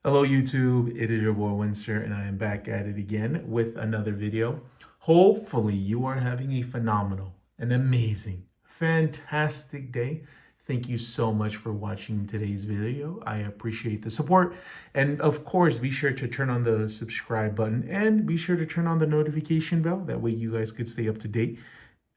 Hello YouTube, it is your boy Winster and I am back at it again with another video. Hopefully you are having a phenomenal, an amazing, fantastic day. Thank you so much for watching today's video. I appreciate the support. And of course, be sure to turn on the subscribe button and be sure to turn on the notification bell. That way you guys could stay up to date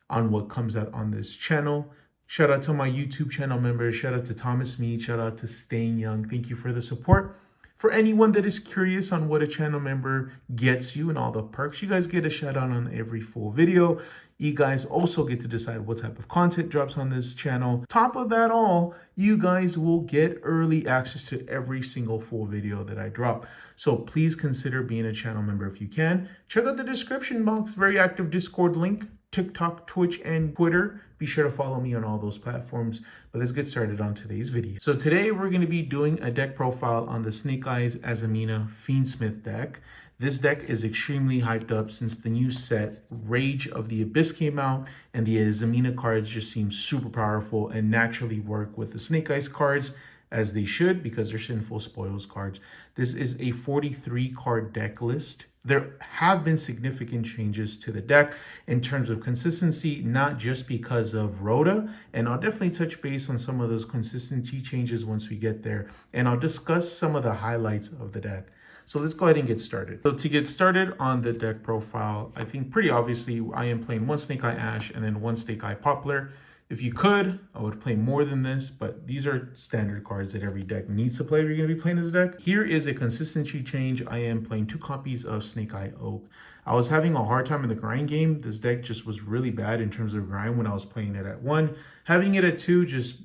on what comes out on this channel. Shout out to my YouTube channel members. Shout out to Thomas Mead. Shout out to Staying Young. Thank you for the support. For anyone that is curious on what a channel member gets you and all the perks, you guys get a shout out on every full video. You guys also get to decide what type of content drops on this channel. Top of that all, you guys will get early access to every single full video that I drop. So please consider being a channel member if you can. Check out the description box, very active Discord link. TikTok, Twitch, and Twitter. Be sure to follow me on all those platforms. But let's get started on today's video. So today we're going to be doing a deck profile on the Snake Eyes Azamina Fiend Smith deck. This deck is extremely hyped up since the new set Rage of the Abyss came out, and the Azamina cards just seem super powerful and naturally work with the Snake Eyes cards as they should because they're Sinful Spoils cards. This is a 43 card deck list. There have been significant changes to the deck in terms of consistency, not just because of Rhoda, and I'll definitely touch base on some of those consistency changes once we get there, and I'll discuss some of the highlights of the deck. So let's go ahead and get started. So to get started on the deck profile, I think pretty obviously I am playing one Snake Eye Ash and then one Snake Eye Poplar. If you could, I would play more than this, but these are standard cards that every deck needs to play if you're going to be playing this deck. Here is a consistency change. I am playing 2 copies of Snake Eye Oak. I was having a hard time in the grind game. This deck just was really bad in terms of grind when I was playing it at 1. Having it at 2 just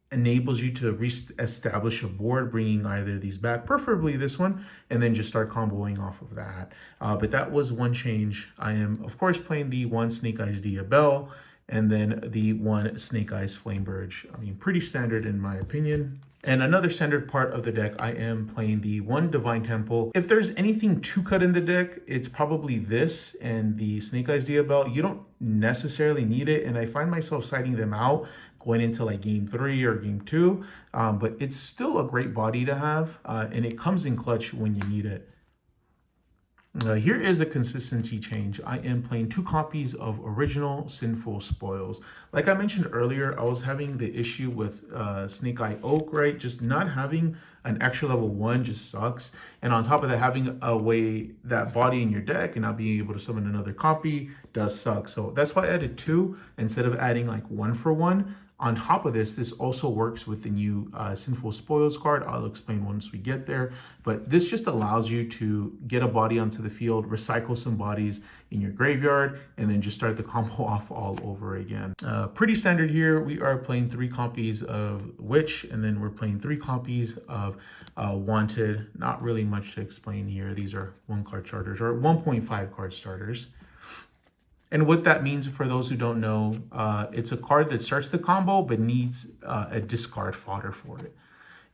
enables you to re-establish a board, bringing either these back, preferably this one, and then just start comboing off of that. But that was one change. I am, of course, playing the 1 Snake Eyes Diabell, and then the 1 Snake Eyes Flameburge. I mean, pretty standard in my opinion. And another standard part of the deck, I am playing the 1 Divine Temple. If there's anything to cut in the deck, it's probably this and the Snake Eyes Diabell. You don't necessarily need it, and I find myself citing them out going into like game 3 or game 2, but it's still a great body to have, and it comes in clutch when you need it. Here is a consistency change. I am playing 2 copies of original Sinful Spoils. Like I mentioned earlier, I was having the issue with Snake Eye Oak, right? Just not having an extra level 1 just sucks. And on top of that, having a way that body in your deck and not being able to summon another copy does suck. So that's why I added 2 instead of adding like 1 for 1. On top of this, this also works with the new Sinful Spoils card. I'll explain once we get there. But this just allows you to get a body onto the field, recycle some bodies in your graveyard, and then just start the combo off all over again. Pretty standard here. We are playing 3 copies of Witch, and then we're playing 3 copies of Wanted. Not really much to explain here. These are 1 card starters, or 1.5 card starters. And what that means for those who don't know, it's a card that starts the combo but needs a discard fodder for it.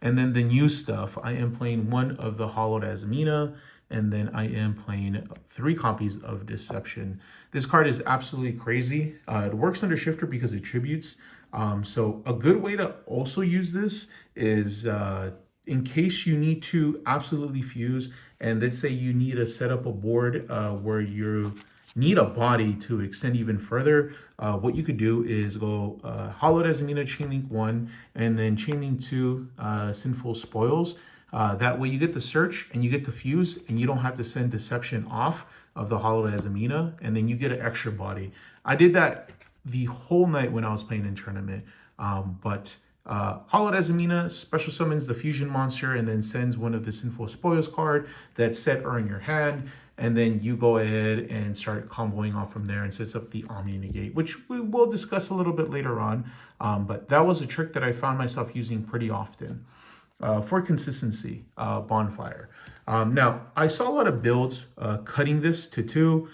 And then the new stuff, I am playing 1 of the Hollowed Azamina, and then I am playing 3 copies of Deception. This card is absolutely crazy. It works under Shifter because it tributes. So a good way to also use this is in case you need to absolutely fuse, and let's say you need to set up a board where you need a body to extend even further, what you could do is go Hollowed Azamina Chainlink 1 and then Chainlink 2 Sinful Spoils. That way you get the search and you get the fuse and you don't have to send Deception off of the Hollowed Azamina, and then you get an extra body. I did that the whole night when I was playing in tournament, but Hollowed Azamina special summons the fusion monster and then sends one of the Sinful Spoils card that's set or in your hand. And then you go ahead and start comboing off from there and sets up the Omni Negate, which we will discuss a little bit later on. But that was a trick that I found myself using pretty often for consistency, Bonfire. Now, I saw a lot of builds cutting this to 2.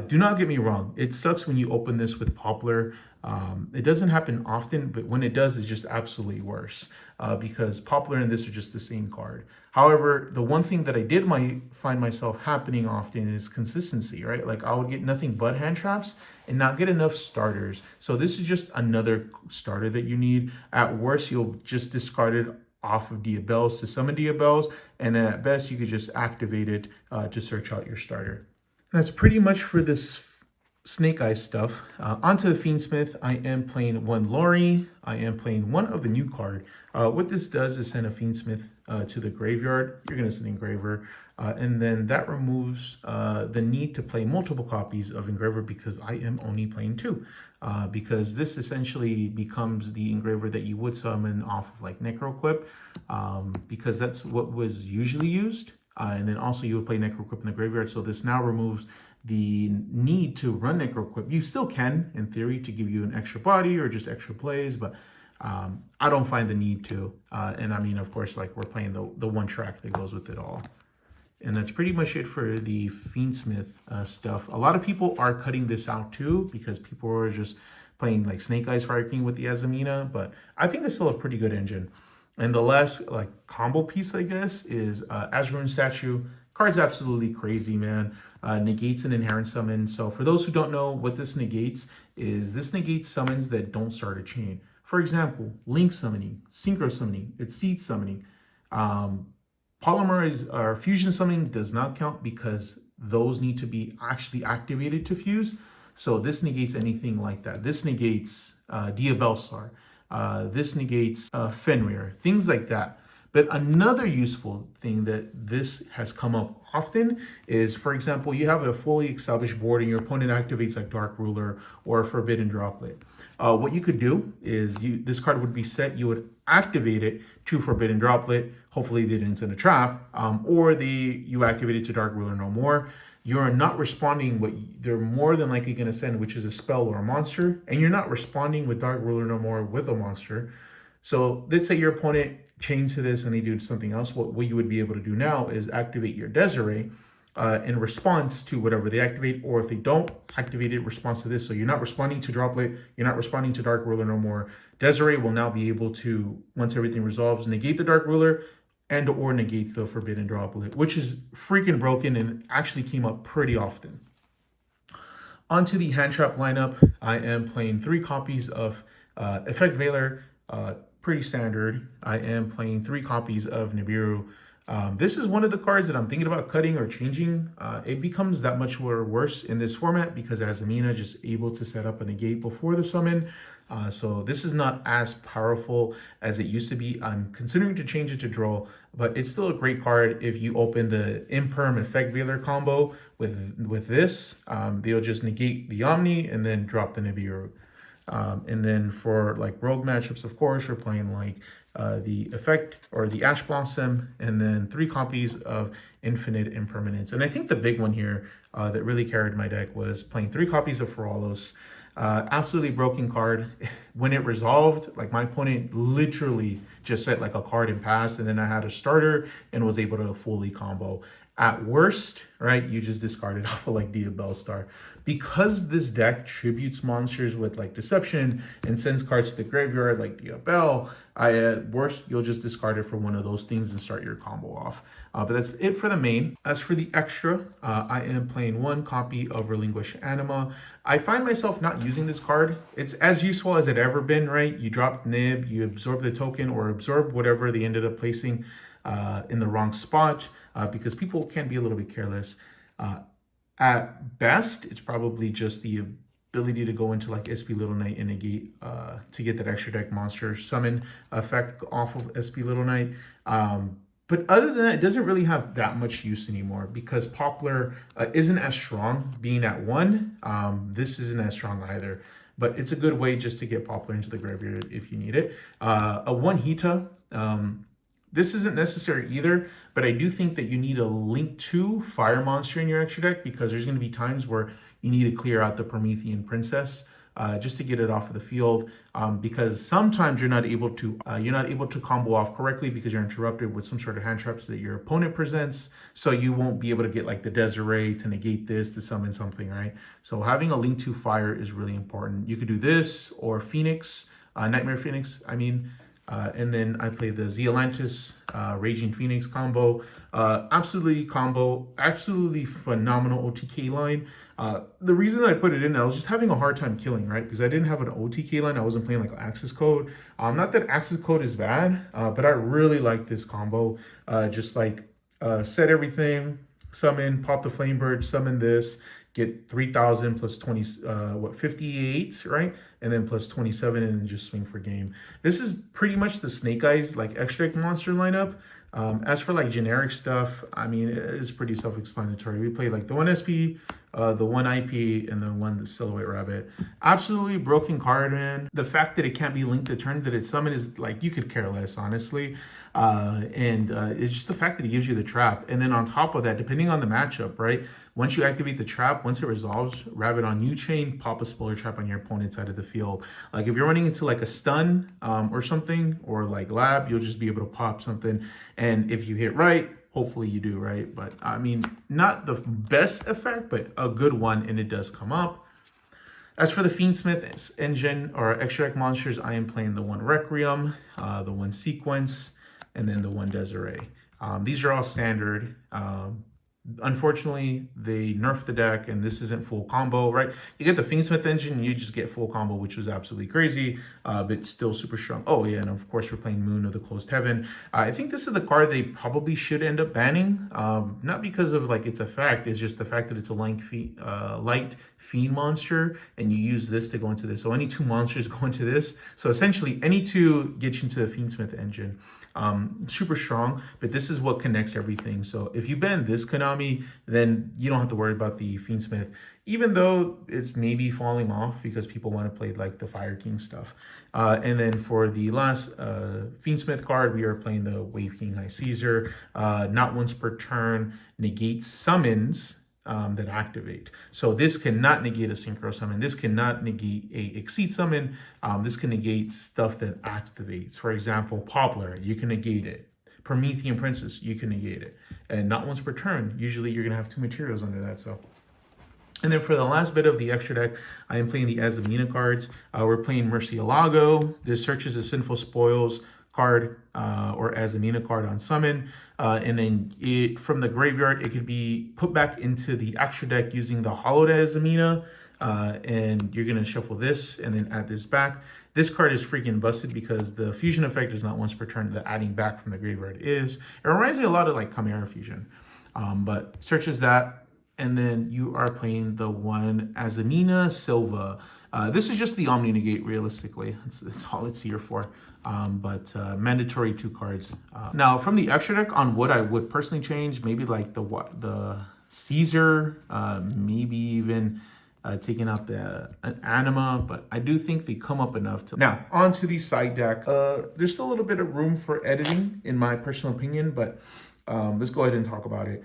Do not get me wrong. It sucks when you open this with Poplar. It doesn't happen often, but when it does, it's just absolutely worse because Poplar and this are just the same card. However, the one thing that I did find myself happening often is consistency, right? Like I would get nothing but hand traps and not get enough starters. So this is just another starter that you need. At worst, you'll just discard it off of Diabells to summon Diabells, and then at best you could just activate it to search out your starter. That's pretty much for this Snake Eyes stuff. Onto the Fiend Smith. I am playing one Lori. I am playing one of the new card. What this does is send a Fiend Smith to the graveyard. You're going to send Engraver. And then that removes the need to play multiple copies of Engraver because I am only playing two. Because this essentially becomes the Engraver that you would summon off of like Necroquip. Because that's what was usually used. And then also you would play Necroquip in the graveyard. So this now removes the need to run Necroquip. You still can, in theory, to give you an extra body or just extra plays, but I don't find the need to. And I mean, of course, like we're playing the one track that goes with it all. And that's pretty much it for the Fiend Smith stuff. A lot of people are cutting this out too because people are just playing like Snake Eyes Fire King with the Azamina, but I think it's still a pretty good engine. And the last like combo piece, I guess, is Azrune Statue. Card's absolutely crazy, man. Negates an inherent summon. So for those who don't know what this negates, is this negates summons that don't start a chain. For example, Link summoning, Synchro summoning, Exceed summoning. Polymerize or Fusion summoning does not count because those need to be actually activated to fuse. So this negates anything like that. This negates Diabellstar. This negates Fenrir, things like that. But another useful thing that this has come up often is, for example, you have a fully established board and your opponent activates like Dark Ruler or Forbidden Droplet. What you could do is this card would be set, you would activate it to Forbidden Droplet. Hopefully they didn't send a trap, or you activate it to Dark Ruler no more. You're not responding what they're more than likely going to send, which is a spell or a monster, and you're not responding with Dark Ruler no more with a monster. So let's say your opponent chains to this and they do something else. What you would be able to do now is activate your Desiree in response to whatever they activate, or if they don't activate it, response to this. So you're not responding to Droplet, you're not responding to Dark Ruler no more. Desiree will now be able to, once everything resolves, negate the Dark Ruler and or negate the Forbidden Droplet, which is freaking broken and actually came up pretty often. Onto the hand trap lineup, I am playing 3 copies of Effect Veiler, pretty standard. I am playing 3 copies of Nibiru. This is one of the cards that I'm thinking about cutting or changing. It becomes that much worse in this format because Azamina just able to set up a negate before the summon. So this is not as powerful as it used to be. I'm considering to change it to draw, but it's still a great card. If you open the Imperm Effect Veiler combo with this, they'll just negate the Omni and then drop the Nibiru. And then for like rogue matchups, of course, we're playing like the Effect or the Ash Blossom, and then 3 copies of Infinite Impermanence. And I think the big one here that really carried my deck was playing 3 copies of Feralos. Absolutely broken card. When it resolved, like my opponent literally just set like a card and passed, and then I had a starter and was able to fully combo. At worst, right, you just discard it off of like Diabellstar. Because this deck tributes monsters with like Deception and sends cards to the graveyard like Diabell, at worst, you'll just discard it for one of those things and start your combo off. But that's it for the main. As for the extra, I am playing 1 copy of Relinquish Anima. I find myself not using this card. It's as useful as it ever been, right? You drop Nib, you absorb the token or absorb whatever they ended up placing in the wrong spot because people can be a little bit careless. At best, it's probably just the ability to go into like SP Little Knight and negate to get that extra deck monster summon effect off of SP Little Knight. But other than that, it doesn't really have that much use anymore because Poplar isn't as strong being at 1. This isn't as strong either, but it's a good way just to get Poplar into the graveyard if you need it. A 1 Hita. This isn't necessary either, but I do think that you need a Link 2 Fire Monster in your extra deck because there's going to be times where you need to clear out the Promethean Princess just to get it off of the field because sometimes you're not able to combo off correctly because you're interrupted with some sort of hand traps that your opponent presents, so you won't be able to get like the Desiree to negate this to summon something, right? So having a Link 2 Fire is really important. You could do this or Phoenix, Nightmare Phoenix, I mean. And then I play the Zealantis Raging Phoenix combo. Absolutely phenomenal OTK line. The reason I put it in, I was just having a hard time killing, right? Because I didn't have an OTK line. I wasn't playing like Axis Code. Not that Axis Code is bad, but I really like this combo. Just like set everything, summon, pop the Flamebird, summon this, get 3,000 plus 20, 58, right? And then plus 27 and then just swing for game. This is pretty much the Snake Eyes like extra monster lineup. As for like generic stuff, I mean, it's pretty self-explanatory. We play like the one SP, the one IP, and then one the Silhouette Rabbit. Absolutely broken card, man. The fact that it can't be linked to turn that it's summoned is like, you could care less, honestly. It's just the fact that it gives you the trap. And then on top of that, depending on the matchup, right? Once you activate the trap, once it resolves, Rabbit on you chain, pop a spoiler trap on your opponent's side of the field. Like if you're running into like a stun or something, or like lab, you'll just be able to pop something. And if you hit right, hopefully you do, right? But I mean, not the best effect, but a good one, and it does come up. As for the Fiend Smith engine or extra deck monsters, I am playing the one Requiem, the one Sequence, and then the one Desiree. These are all standard. Unfortunately, they nerfed the deck, and this isn't full combo, right? You get the Fiend Smith engine, and you just get full combo, which was absolutely crazy, but still super strong. Oh, yeah, and of course, we're playing Moon of the Closed Heaven. I think this is the card they probably should end up banning, not because of, like, its effect. It's just the fact that it's a light Fiend monster, and you use this to go into this. So any two monsters go into this. So essentially, any two get you into the Fiend Smith engine. Super strong, but this is what connects everything. So if you ban this Konami, then you don't have to worry about the Fiend Smith, even though it's maybe falling off because people want to play like the Fire King stuff. And then for the last Fiend Smith card, we are playing the Wave King High Caesar. Not once per turn, negates summons that activate. So this cannot negate a synchro summon. This cannot negate a exceed summon. This can negate stuff that activates. For example, Poplar, you can negate it. Promethean Princess, you can negate it. And not once per turn. Usually you're gonna have two materials under that. So. And then for the last bit of the extra deck, I am playing the Azamina cards. We're playing Murcielago. This searches the Sinful Spoils card or Azamina card on summon. And then it from the graveyard, it could be put back into the extra deck using the Hollowed Azamina. And you're going to shuffle this and then add this back. This card is freaking busted because the fusion effect is not once per turn. The adding back from the graveyard is. It reminds me a lot of like Chimera Fusion. But searches that. And then you are playing the one Azamina Silva. This is just the Omni Negate, realistically. It's all it's here for. But mandatory 2 cards. Now, from the extra deck, on what I would personally change, maybe like the Caesar, maybe even taking out an Anima, but I do think they come up enough to. Now, on to the side deck. There's still a little bit of room for editing, in my personal opinion, but let's go ahead and talk about it.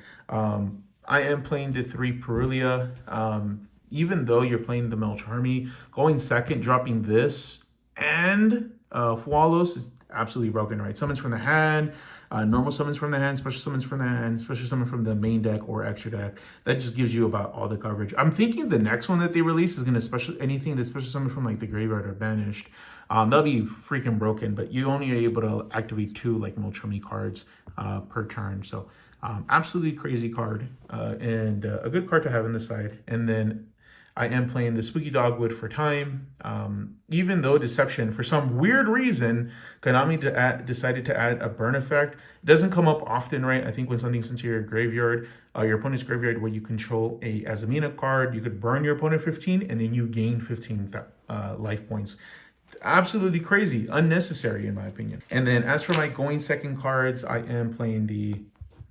I am playing the 3 Perulia. Even though you're playing the Melcharmy, going second, dropping this, and Fualos is absolutely broken, right? Summons from the hand, normal summons from the hand, special summons from the hand, special summon from the main deck or extra deck. That just gives you about all the coverage. I'm thinking the next one that they release is going to anything that's special summon from like the graveyard or banished. That'll be freaking broken, but you only are able to activate 2 like Melcharmy cards per turn. So absolutely crazy card and a good card to have on the side. And then I am playing the Spooky Dogwood for time. Even though Deception, for some weird reason, Konami decided to add a burn effect. It doesn't come up often, right? I think when something's into your graveyard, your opponent's graveyard, where you control a Azamina card, you could burn your opponent 15 and then you gain 15 life points. Absolutely crazy, unnecessary in my opinion. And then as for my going second cards, I am playing the,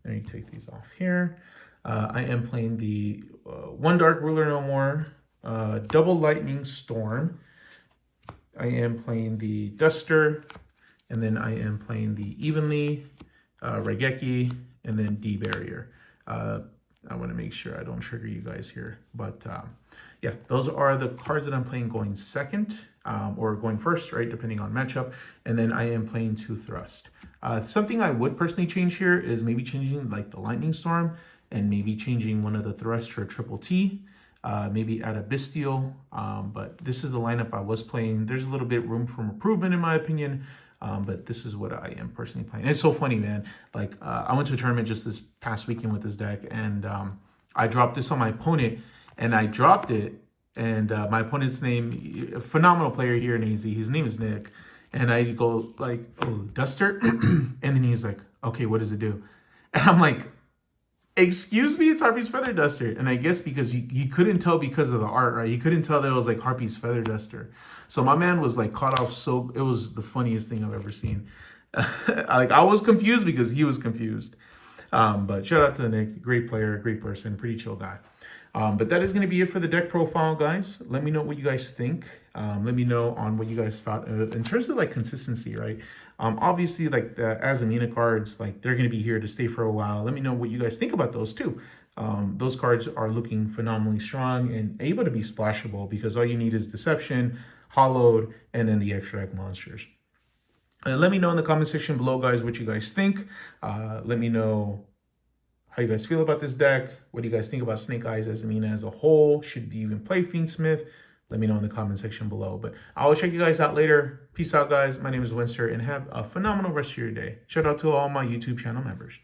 let me take these off here. I am playing the One Dark Ruler No More, Double Lightning Storm. I am playing the Duster, and then I am playing the Evenly, Raigeki, and then D-Barrier. I want to make sure I don't trigger you guys here, but yeah, those are the cards that I'm playing going second or going first, right, depending on matchup. And then I am playing 2 Thrust. Something I would personally change here is maybe changing like the Lightning Storm and maybe changing one of the Thrust to a triple T. Maybe add a Bestial, but this is the lineup I was playing. There's a little bit room for improvement in my opinion, But this is what I am personally playing. And it's so funny, man. Like I went to a tournament just this past weekend with this deck, and I dropped this on my opponent, and I dropped it, and my opponent's name, a phenomenal player here in AZ. His name is Nick, and I go like, "Oh, Duster," and then he's like, "Okay, what does it do?" And I'm like, "Excuse me, it's Harpy's Feather Duster." And I guess because he couldn't tell because of the art, right? He couldn't tell that it was like Harpy's Feather Duster. So my man was like caught off. So it was the funniest thing I've ever seen. Like I was confused because he was confused. But shout out to Nick, great player, great person, pretty chill guy. But that is going to be it for the deck profile, guys. Let me know what you guys think. Let me know on what you guys thought in terms of like consistency, right? Obviously, like the Azamina cards, like they're going to be here to stay for a while. Let me know what you guys think about those too. Those cards are looking phenomenally strong and able to be splashable because all you need is Deception, Hollowed, and then the extra deck monsters. Let me know in the comment section below, guys, what you guys think. Let me know how you guys feel about this deck. What do you guys think about Snake Eyes Azamina as a whole? Should you even play Fiend Smith? Let me know in the comment section below. But I will check you guys out later. Peace out, guys. My name is Winster, and have a phenomenal rest of your day. Shout out to all my YouTube channel members.